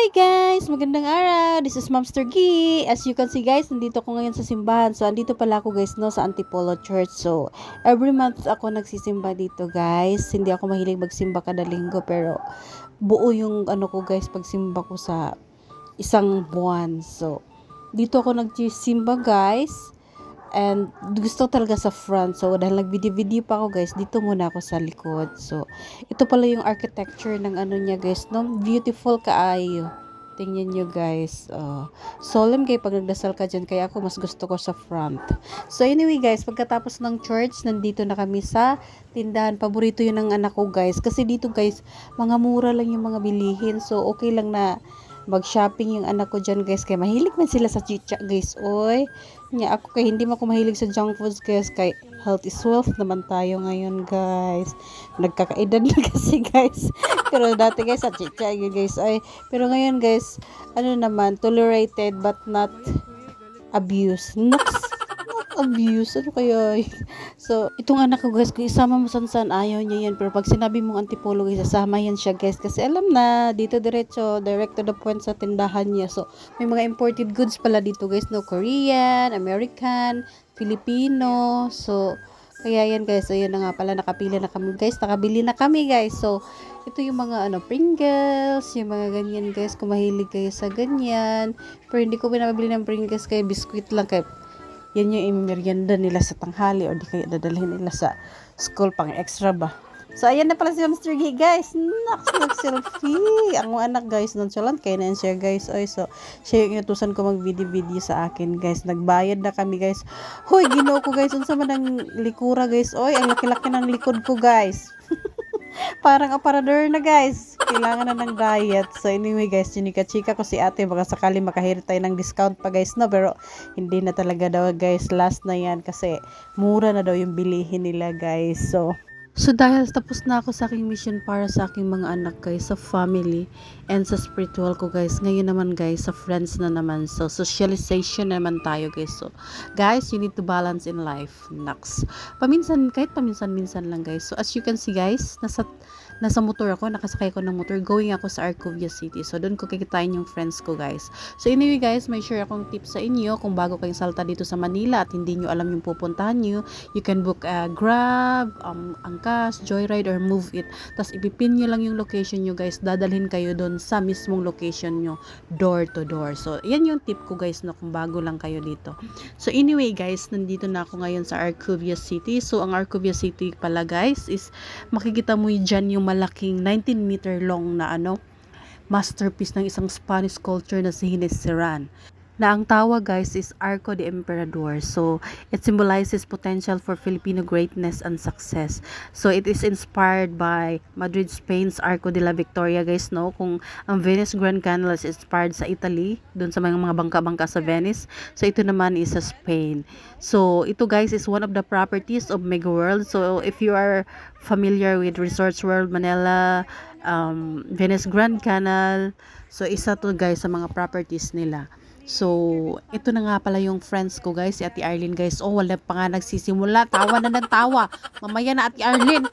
Hi guys! Magandang araw! This is Momster G. As you can see guys, nandito ko ngayon sa simbahan. So, andito pala ako guys no, sa Antipolo Church. So, every month ako nagsisimba dito guys. Hindi ako mahilig magsimba kada linggo pero buo yung ano ko guys, pagsimba ko sa isang buwan. So, dito ako nagsisimba guys. And gusto talaga sa front. So, dahil nag-video-video pa ako guys, dito muna ako sa likod. So, ito pala yung architecture ng ano niya guys, no? Beautiful kaayo. Tingnan nyo guys. Solemn kayo pag nagdasal ka dyan. Kaya ako mas gusto ko sa front. So, anyway guys, pagkatapos ng church, nandito na kami sa tindahan. Paborito yun ng anak ko guys. Kasi dito guys, mga mura lang yung mga bilihin. So, okay lang na mag-shopping yung anak ko dyan guys, kaya mahilig man sila sa chicha guys, oy nga ako kay hindi man ako mahilig sa junk foods guys, kay health is wealth naman tayo ngayon guys, nagkakaedad na kasi guys pero dati guys sa chicha yun guys, ay pero ngayon guys, ano naman, tolerated but not abuse, not abuse, ano kaya so, itong anak ko guys, kung isama mo sansan, ayaw niya yan, pero pag sinabi mong antipolo guys, sasama yan siya guys, kasi alam na, dito diretso, direct to the point sa tindahan niya. So, may mga imported goods pala dito guys, no, Korean, American, Filipino, so, kaya yan guys, ayun na nga pala, nakapila na kami guys, nakabili na kami guys, so, ito yung mga ano, Pringles, yung mga ganyan guys, kung mahilig kayo sa ganyan, pero hindi ko pinabili ng Pringles, kaya biskuit lang, kaya yan yung imimerienda nila sa tanghali o di kaya dadalhin nila sa school pang extra ba. So, ayan na pala si Mr. G, guys. Nag-selfie. Ang mga anak, guys, nonchalant kayo na yan siya, guys. Oy, so, siya yung inutusan ko mag-video-video sa akin, guys. Nagbayad na kami, guys. Hoy, ginoo ko, guys. Unsa man ang likura, guys. Oy, ang laki-laki ng likod ko, guys. Parang aparador na guys. Kailangan na ng diet. So anyway guys, chinika-chika ko si ate. Baka sakali makahirit tayo ng discount pa guys, no? Pero hindi na talaga daw guys. Last na yan kasi mura na daw yung bilihin nila guys. So dahil tapos na ako sa aking mission para sa aking mga anak guys, sa family and sa spiritual ko guys. Ngayon naman guys, sa friends na naman. So socialization naman tayo guys. So guys, you need to balance in life. Next. Kahit paminsan-minsan lang guys. So as you can see guys, nasa motor ako, nakasakay ko ng motor, going ako sa Arcovia City. So, doon ko kikitain yung friends ko, guys. So, anyway, guys, may share akong tips sa inyo. Kung bago kayong salta dito sa Manila at hindi nyo alam yung pupuntahan nyo, you can book a Grab, Angkas, Joyride, or Move It. Tapos, ipipin nyo lang yung location nyo, guys. Dadalhin kayo doon sa mismong location nyo, door to door. So, yan yung tip ko, guys, no, kung bago lang kayo dito. So, anyway, guys, nandito na ako ngayon sa Arcovia City. So, ang Arcovia City pala, guys, is makikita mo dyan yung malaking 19-meter long na masterpiece ng isang Spanish sculpture na si Ginés Serran. Na ang tawag guys is Arco de Emperador. So, it symbolizes potential for Filipino greatness and success. So, it is inspired by Madrid, Spain's Arco de la Victoria guys, no? Kung ang Venice Grand Canal is inspired sa Italy, dun sa mga bangka-bangka sa Venice. So, ito naman is sa Spain. So, ito guys is one of the properties of Mega World. So, if you are familiar with Resorts World Manila, Venice Grand Canal, so isa to guys sa mga properties nila. So, ito na nga pala yung friends ko guys, si Ate Arlene guys. Oh, wala pa nga nagsisimula. Tawa na ng tawa. Mamaya na Ate Arlene.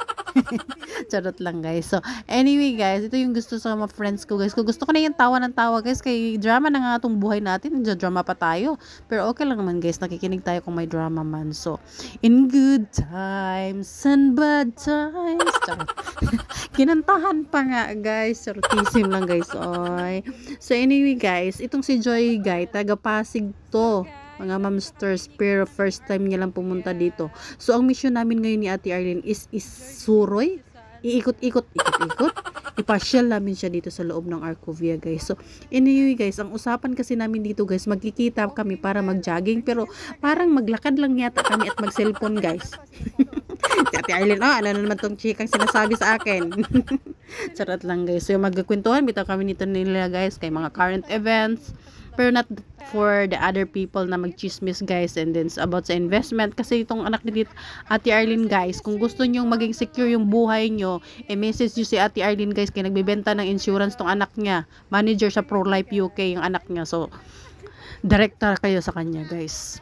Charot lang guys. So, anyway guys, ito yung gusto sa mga friends ko guys. Kung gusto ko na yung tawa ng tawa guys, kay drama na nga itong buhay natin. Drama pa tayo. Pero okay lang naman guys, nakikinig tayo kung may drama man. So, in good times and bad times. Charot. Kinantahan pa nga guys. Charotism lang guys. Oy. So, anyway guys, itong si Joy guys, taga Pasig to, mga mamsters, pero first time niya lang pumunta dito. So, ang mission namin ngayon ni Ate Arlene is Suroy. Iikot-ikot, ipasyal namin siya dito sa loob ng Arcovia guys. So, anyway guys, ang usapan kasi namin dito guys, magkikita kami para mag-jogging, pero parang maglakad lang yata kami at mag-cellphone guys. Si Ate Arlene, ano naman tong chikang sinasabi sa akin. Charot lang guys. So, magkakwentuhan, bitaw kami nito nila guys, kay mga current events, pero not for the other people na mag-chismis guys, and then about sa investment. Kasi itong anak ni Ate Arlene guys, kung gusto nyong maging secure yung buhay nyo, message nyo si Ate Arlene guys, kaya nagbibenta ng insurance tong anak niya, manager sa Pro Life UK yung anak niya. So, director kayo sa kanya guys.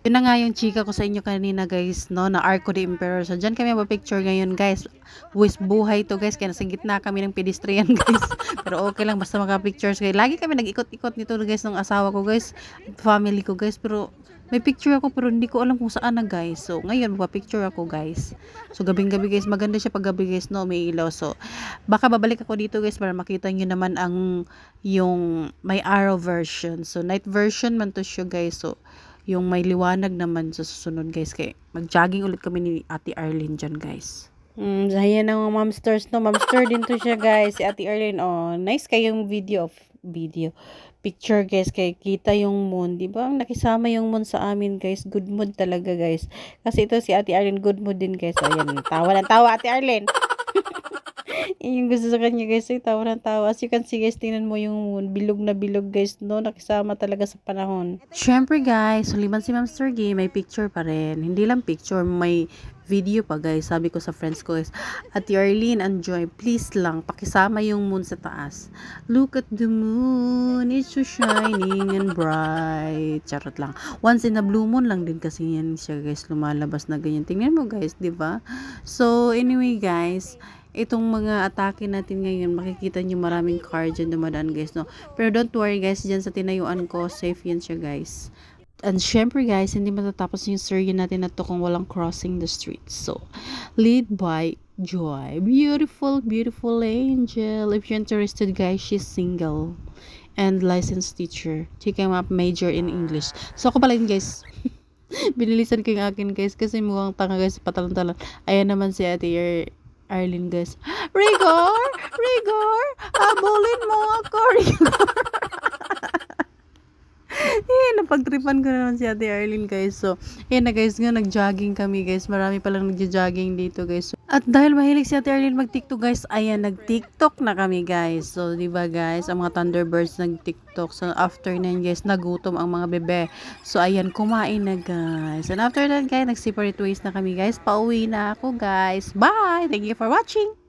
Yun na nga yung chika ko sa inyo kanina guys, no, na Arco de Emperor. So, dyan kami picture ngayon guys. Buwis buhay to guys, kaya nasa gitna kami ng pedestrian guys. Pero okay lang, basta maka-pictures guys. Lagi kami nag-ikot-ikot nito guys, ng asawa ko guys, family ko guys. Pero may picture ako pero hindi ko alam kung saan na guys. So, ngayon magpa-picture ako guys. So, gabing-gabi guys, maganda siya pag gabi guys, no, may ilaw. So, baka babalik ako dito guys para makita nyo naman yung may araw version. So, night version man to siya guys. So, yung may liwanag naman sa susunod guys. Kaya mag-jogging ulit kami ni Ate Arlene dyan guys. Ayan ang mga momsters, no. Momster din to siya guys. Si Ate Arlene, oh, nice kayong video picture guys, kay kita yung moon, di ba? Nakisama yung moon sa amin guys. Good mood talaga guys. Kasi ito si Ate Arlene, good mood din guys. So, ayan, tawa ng tawa Ate Arlene. Yung gusto sa kanya guys, ay tawa ng tawa. As you can see guys, tingnan mo yung moon. Bilog na bilog guys, no? Nakisama talaga sa panahon. Syempre guys, suliman si Ma'am Sergey, may picture pa rin. Hindi lang picture, may video pa guys. Sabi ko sa friends ko guys, Ate Arlene, enjoy. Please lang, pakisama yung moon sa taas. Look at the moon, it's so shining and bright. Charot lang. Once in a blue moon lang din kasi yan siya guys, lumalabas na ganyan. Tingnan mo guys, di ba? So, anyway guys, itong mga atake natin ngayon, makikita nyo maraming car dyan dumadaan guys, no? Pero don't worry guys, dyan sa tinayuan ko, safe yan siya guys. And syempre guys, hindi matatapos yung story natin na to kung walang crossing the street. So, lead by Joy. Beautiful, beautiful angel. If you're interested guys, she's single and licensed teacher. She came up major in English. So, ako pala yun guys. Binilisan ko yung akin guys kasi mukhang tanga guys, patalan-talan. Ayan naman si Ate Arlene guys. Rigor! Rigor! Habulin mo ako, Rigor! Napagtripan ko naman si Ate Arlene guys. So, ayan na guys, nga nag-jogging kami guys. Marami palang nag-jogging dito guys. At dahil mahilig si Ate Arlene mag-TikTok guys, ayan, nag-TikTok na kami guys. So, diba guys, ang mga Thunderbirds nag-TikTok. So, after na yun guys, nagutom ang mga bebe. So, ayan, kumain na guys. And after that guys, nag-separate ways na kami guys. Pauwi na ako guys. Bye! Thank you for watching!